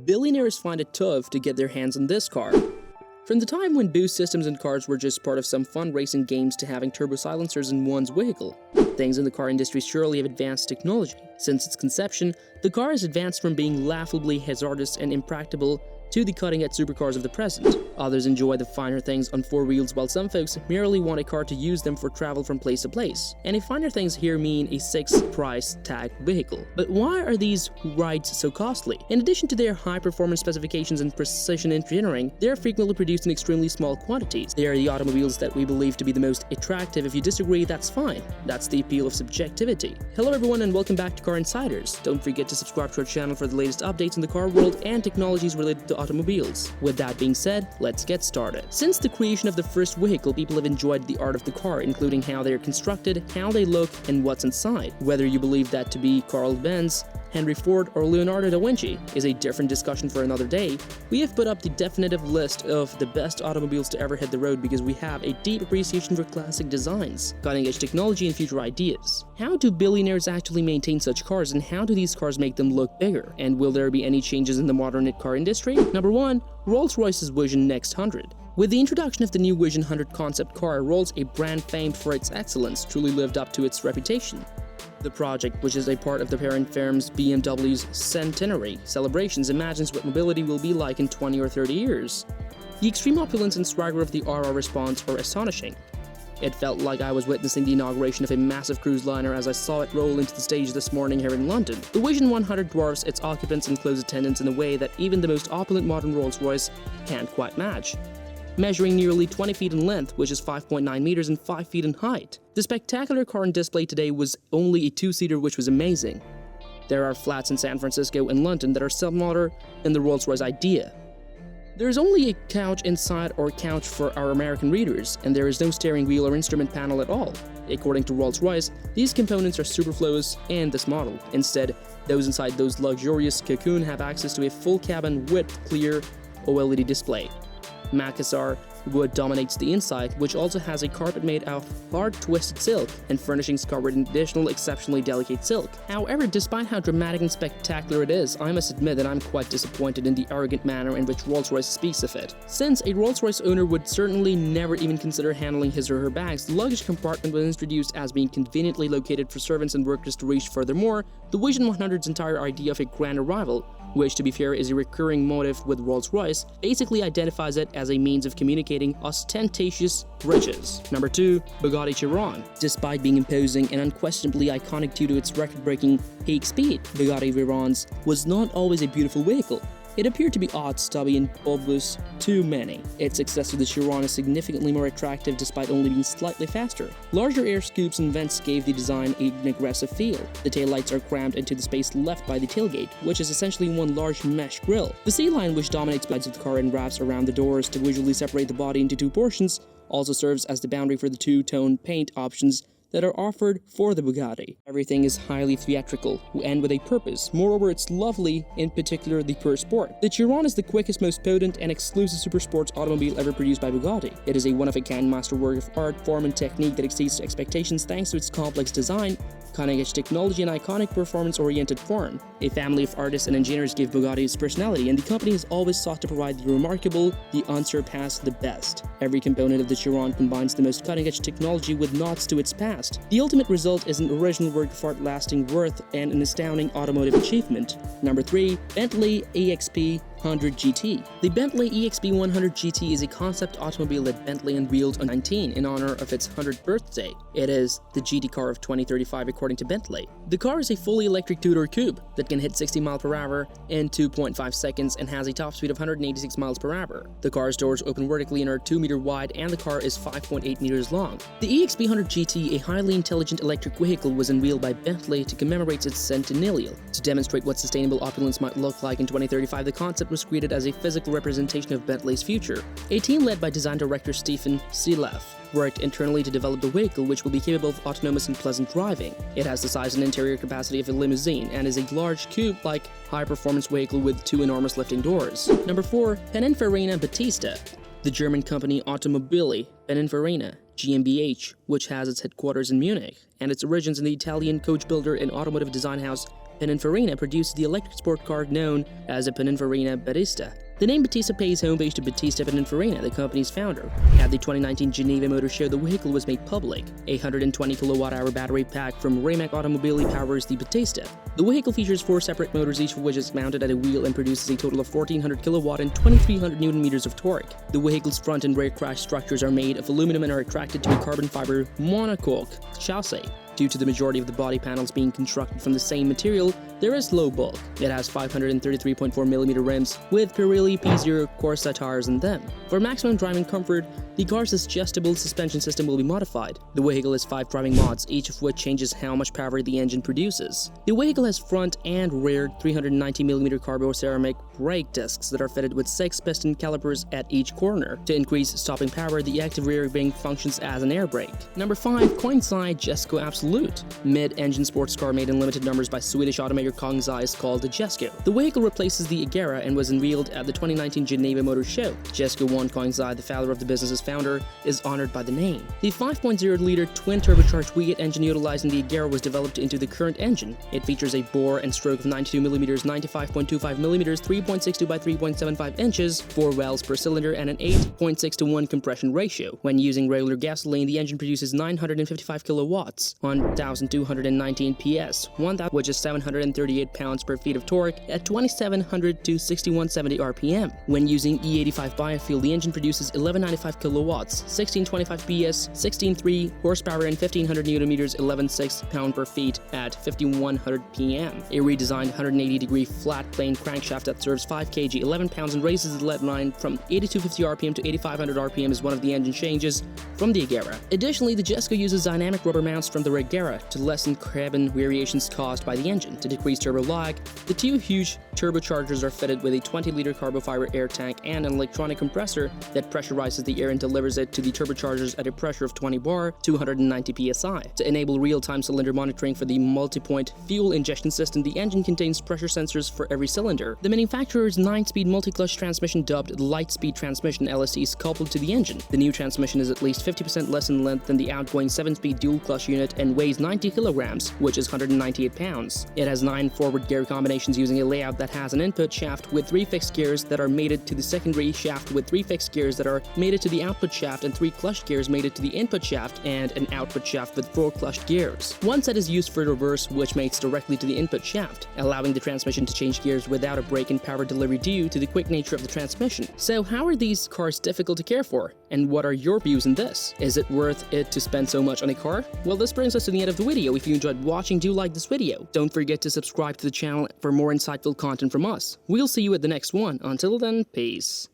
Billionaires find it tough to get their hands on this car. From the time when boost systems in cars were just part of some fun racing games to having turbo silencers in one's vehicle, things in the car industry surely have advanced technology. Since its conception, the car has advanced from being laughably hazardous and impractical to the cutting-edge supercars of the present. Others enjoy the finer things on four wheels, while some folks merely want a car to use them for travel from place to place. And finer things here mean a six-price tag vehicle. But why are these rides so costly? In addition to their high-performance specifications and precision engineering, they are frequently produced in extremely small quantities. They are the automobiles that we believe to be the most attractive. If you disagree, that's fine. That's the appeal of subjectivity. Hello everyone and welcome back to Car Insiders. Don't forget to subscribe to our channel for the latest updates in the car world and technologies related to automobiles. With that being said, let's get started. Since the creation of the first vehicle, people have enjoyed the art of the car, including how they are constructed, how they look, and what's inside. Whether you believe that to be Carl Benz, Henry Ford, or Leonardo da Vinci is a different discussion for another day, we have put up the definitive list of the best automobiles to ever hit the road because we have a deep appreciation for classic designs, cutting-edge technology, and future ideas. How do billionaires actually maintain such cars, and how do these cars make them look bigger? And will there be any changes in the modern car industry? Number 1. Rolls-Royce's Vision Next 100. With the introduction of the new Vision 100 concept car, Rolls, a brand famed for its excellence, truly lived up to its reputation. The project, which is a part of the parent firm's BMW's centenary celebrations, imagines what mobility will be like in 20 or 30 years. The extreme opulence and swagger of the RR response are astonishing. It felt like I was witnessing the inauguration of a massive cruise liner as I saw it roll into the stage this morning here in London. The Vision 100 dwarfs its occupants and close attendants in a way that even the most opulent modern Rolls-Royce can't quite match. Measuring nearly 20 feet in length, which is 5.9 meters and 5 feet in height. The spectacular car on display today was only a two-seater, which was amazing. There are flats in San Francisco and London that are similar in the Rolls-Royce idea. There is only a couch inside or couch for our American readers, and there is no steering wheel or instrument panel at all. According to Rolls-Royce, these components are superfluous in this model. Instead, those inside those luxurious cocoon have access to a full cabin with clear OLED display. Macassar wood dominates the inside, which also has a carpet made of hard twisted silk and furnishings covered in additional exceptionally delicate silk. However, despite how dramatic and spectacular it is, I must admit that I'm quite disappointed in the arrogant manner in which Rolls-Royce speaks of it. Since a Rolls-Royce owner would certainly never even consider handling his or her bags, the luggage compartment was introduced as being conveniently located for servants and workers to reach. Furthermore, the Vision 100's entire idea of a grand arrival, which to be fair is a recurring motive with Rolls-Royce, basically identifies it as a means of communicating ostentatious riches. Number 2. Bugatti Chiron. Despite being imposing and unquestionably iconic due to its record-breaking peak speed, Bugatti Chiron's was not always a beautiful vehicle. It appeared to be odd, stubby, and bulbous to many. Its successor, the Chiron, is significantly more attractive despite only being slightly faster. Larger air scoops and vents gave the design an aggressive feel. The taillights are crammed into the space left by the tailgate, which is essentially one large mesh grille. The C-line, which dominates sides of the car and wraps around the doors to visually separate the body into two portions, also serves as the boundary for the two-tone paint options that are offered for the Bugatti. Everything is highly theatrical and with a purpose. Moreover, it's lovely, in particular the Pure Sport. The Chiron is the quickest, most potent, and exclusive super sports automobile ever produced by Bugatti. It is a one-of-a-kind masterwork of art, form, and technique that exceeds expectations thanks to its complex design, cutting-edge technology, and iconic performance-oriented form. A family of artists and engineers give Bugatti its personality, and the company has always sought to provide the remarkable, the unsurpassed, the best. Every component of the Chiron combines the most cutting-edge technology with nods to its past. The ultimate result is an original work of art lasting worth and an astounding automotive achievement. Number 3. Bentley EXP 100 GT. The Bentley EXP 100 GT is a concept automobile that Bentley unveiled on 19 in honor of its 100th birthday. It is the GT car of 2035 according to Bentley. The car is a fully electric two-door coupe that can hit 60 miles per hour in 2.5 seconds and has a top speed of 186 miles per hour. The car's doors open vertically and are 2 meters wide, and the car is 5.8 meters long. The EXP 100 GT, a highly intelligent electric vehicle, was unveiled by Bentley to commemorate its centennial. To demonstrate what sustainable opulence might look like in 2035, the concept was created as a physical representation of Bentley's future. A team led by design director Stephen Seeleff worked internally to develop the vehicle, which will be capable of autonomous and pleasant driving. It has the size and interior capacity of a limousine and is a large coupe-like high-performance vehicle with two enormous lifting doors. Number 4. Pininfarina Battista. The German company Automobili Pininfarina GmbH, which has its headquarters in Munich and its origins in the Italian coach builder and automotive design house Pininfarina produced the electric sport car known as a Pininfarina Battista. The name Battista pays homage to Battista Pininfarina, the company's founder. At the 2019 Geneva Motor Show, the vehicle was made public. A 120 kilowatt-hour battery pack from Rimac Automobili powers the Battista. The vehicle features 4 separate motors, each of which is mounted at a wheel and produces a total of 1400 kilowatt and 2300 newton meters of torque. The vehicle's front and rear crash structures are made of aluminum and are attracted to a carbon fiber monocoque chassis. Due to the majority of the body panels being constructed from the same material, there is low bulk. It has 533.4mm rims with Pirelli P0 Corsa tires in them. For maximum driving comfort, the car's adjustable suspension system will be modified. The vehicle has 5 driving modes, each of which changes how much power the engine produces. The vehicle has front and rear 390mm carbo-ceramic brake discs that are fitted with 6 piston calipers at each corner. To increase stopping power, the active rear wing functions as an air brake. Number 5. Coinside Jesko Absolute. Mid-engine sports car made in limited numbers by Swedish automaker Kongsai is called the Jesko. The vehicle replaces the Agera and was unveiled at the 2019 Geneva Motor Show. Jesko One Kongsai, the father of the business's founder, is honored by the name. The 5.0-liter twin-turbocharged V8 engine utilizing the Agera was developed into the current engine. It features a bore and stroke of 92mm, 95.25mm, 3.62 by 3.75 inches, 4 valves per cylinder, and an 8.6:1 compression ratio. When using regular gasoline, the engine produces 955 kilowatts, 1,219 PS, which is 738 pounds-per-feet of torque at 2,700 to 6,170 RPM. When using E85 biofuel, the engine produces 1,195 kilowatts, 1,625 PS, 16.3 horsepower, and 1,500 Nm, 11.6 pound-per-feet at 5,100 PM. A redesigned 180-degree flat plane crankshaft that serves 5 kg, 11 pounds, and raises the lead line from 8,250 RPM to 8,500 RPM is one of the engine changes from the Agera. Additionally, the Jesko uses dynamic rubber mounts from the Agera to lessen cabin variations caused by the engine. To decrease turbo lag, the 2 huge turbochargers are fitted with a 20-liter carbo-fiber air tank and an electronic compressor that pressurizes the air and delivers it to the turbochargers at a pressure of 20 bar, 290 psi. To enable real-time cylinder monitoring for the multi-point fuel injection system, the engine contains pressure sensors for every cylinder. The manufacturer's 9-speed multi-clutch transmission, dubbed the Light-Speed Transmission LST, is coupled to the engine. The new transmission is at least 50% less in length than the outgoing 7-speed dual-clutch unit and weighs 90 kilograms, which is 198 pounds. It has 9 forward gear combinations using a layout that has an input shaft with 3 fixed gears that are mated to the secondary shaft with 3 fixed gears that are mated to the output shaft and 3 clutched gears mated to the input shaft and an output shaft with 4 clutched gears. One set is used for reverse, which mates directly to the input shaft, allowing the transmission to change gears without a break in power delivery due to the quick nature of the transmission. So how are these cars difficult to care for? And what are your views on this? Is it worth it to spend so much on a car? Well, this brings us to the end of the video. If you enjoyed watching, do like this video. Don't forget to subscribe to the channel for more insightful content from us. We'll see you at the next one. Until then, peace.